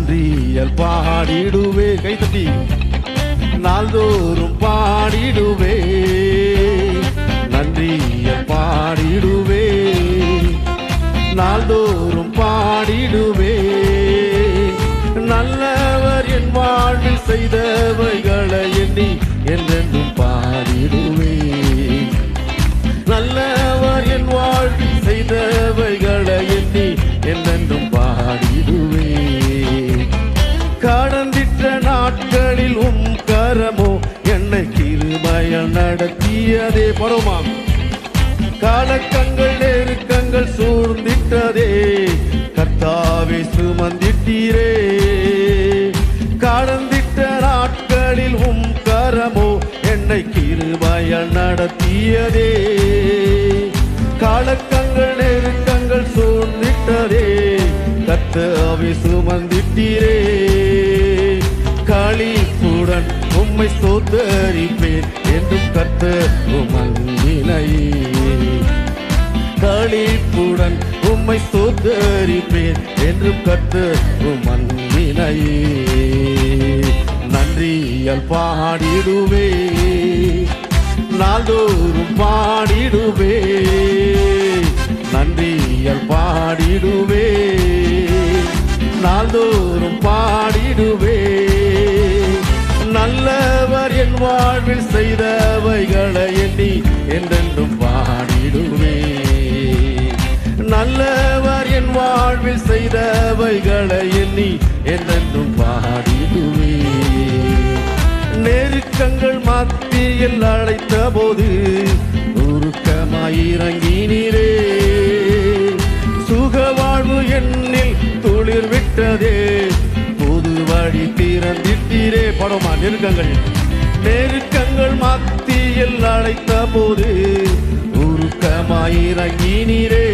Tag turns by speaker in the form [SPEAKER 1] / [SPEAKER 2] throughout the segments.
[SPEAKER 1] நன்றியல் பாடிடுவே. கைத்தட்டி நாள்தோறும் பாடிடுவே. நன்றியல் பாடிடுவே. நாள்தோறும் பாடிடுவே. நல்லவர் என் வாழ்வில் செய்தவைகளை எண்ணி என்றென்றும் பாடிடுவே. நல்லவர் என் வாழ்வில் செய்தவைகளை எண்ணி என்றென்றும் பாடிடுவே. கடந்திட்ட நாட்களில் கரமோ என்னை கிருபையால் நடத்தியதே. பரமாம் காலக்கங்கள் நெருக்கங்கள் சூழ்ந்திட்டதே. கர்த்தாவே சுமந்திட்டீரே. கடந்திட்ட நாட்களில் கரமோ என்னை கிருபையால் நடத்தியதே. காலக்கங்கள் நெருக்கங்கள் சூழ்ந்திட்டதே. கர்த்தாவே சுமந்திட்டீரே. களிப்புடன் உம்மை ஸ்தோத்தரிப்பேன் என்றும் கர்த்தர் உமன்னினையே. களிப்புடன் உம்மை ஸ்தோத்தரிப்பேன் என்றும் கர்த்தர் உமன்னினையே. நன்றியால் பாடிடுவே. நாள்தோறும் பாடிடுவே. நன்றியால் பாடிடுவே. நாள்தோறும் பாடிடுவே. நல்லவர் என் வாழ்வில் செய்தவைகளை எண்ணி என்றென்றும் பாடிடுவே. நல்லவர் என் வாழ்வில் செய்தவைகளை எண்ணி என்றென்றும் பாடிடுவே. நெருக்கங்கள் மத்தியில் அழைத்த போது உருக்கமாயிறங்கினீரே. சுக வாழ்வு என்னில் துளிர் விட்டதே. புது வழி திறந்திட்டீரே. படமா நெருக்கங்கள் நெருக்கங்கள் மத்தியில் அழைத்த போது உருக்கமாயிறங்கினீரே.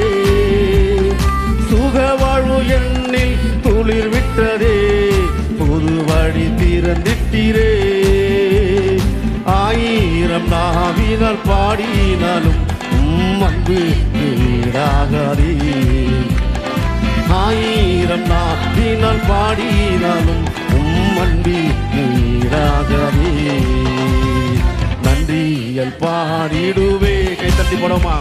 [SPEAKER 1] சுக வாழ்வு என்னில் துளிர் விட்டதே. புது வழி திறந்திட்டீரே. ஆயிரம் நாவினால் பாடினாலும் அன்பு ஈடாகாதே. ஆயிரம் நாவினால் பாடினாலும் அன்பு ஈடாகாதே. நன்றியல் பாடிடுவே. கைத்தட்டி போடுமா.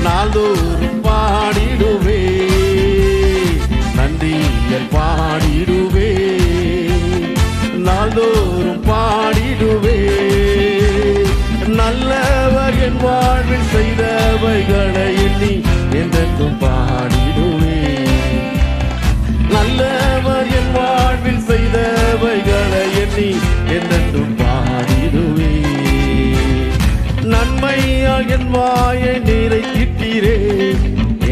[SPEAKER 1] நாள்தோறும் பாடிடுவே. நன்றியல் பாடிடுவே. நாள்தோறும் பாடிடுவே. நல்லவர் என் வாழ்வில் செய்தவைகளை எண்ணி என்றென்றும் பாடிடுவே. நல்லவர் என் வாழ்வில் செய்தவைகளை எண்ணி என்றென்றும் பாடிடுவே. நன்மையால் என் வாயை நிறைத்திட்டீரே.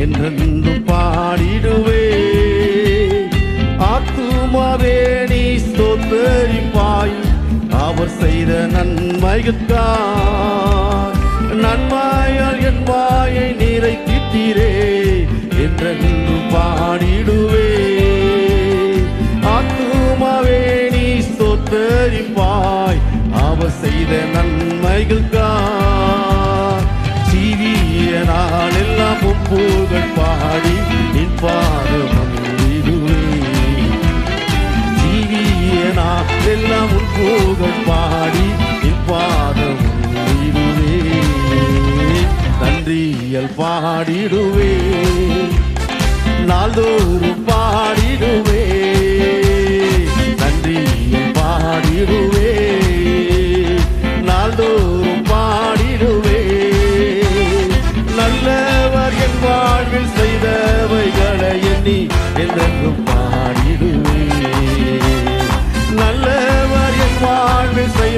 [SPEAKER 1] என்றென்றும் பாடிடுவே. ஆத்துமாவே நீ ஸ்தோத்தரிப்பாய் அவர் செய்த நன்மைகளுக்காய். நன்மையால் என் வாயை நிறைத்திட்டீரே. என்றென்றும் பாடிடுவே. ஆத்துமாவே நீ ஸ்தோத்தரிப்பாய் அவர் செய்த நன்மைகளுக்காய். ஜீவிய நாள் எல்லாம் புகழ் பாடி நின் பாதம் வந்திடுவே. ஜீவிய நாள் எல்லாம் புகழ் பாடி நின் பாதம் வந்திடுவே. நன்றியல் பாடிடுவே. நாள்தோறும் பாடிடுவே. நன்றியல் பாடிடுவே. நாள்தோறும் பாடிடுவே. நல்லவர் என் வாழ்வில் செய்தவைகளை எண்ணி என்றென்றும் பாடிடுவே. நல்லவர் என் வாழ்வில் செய்த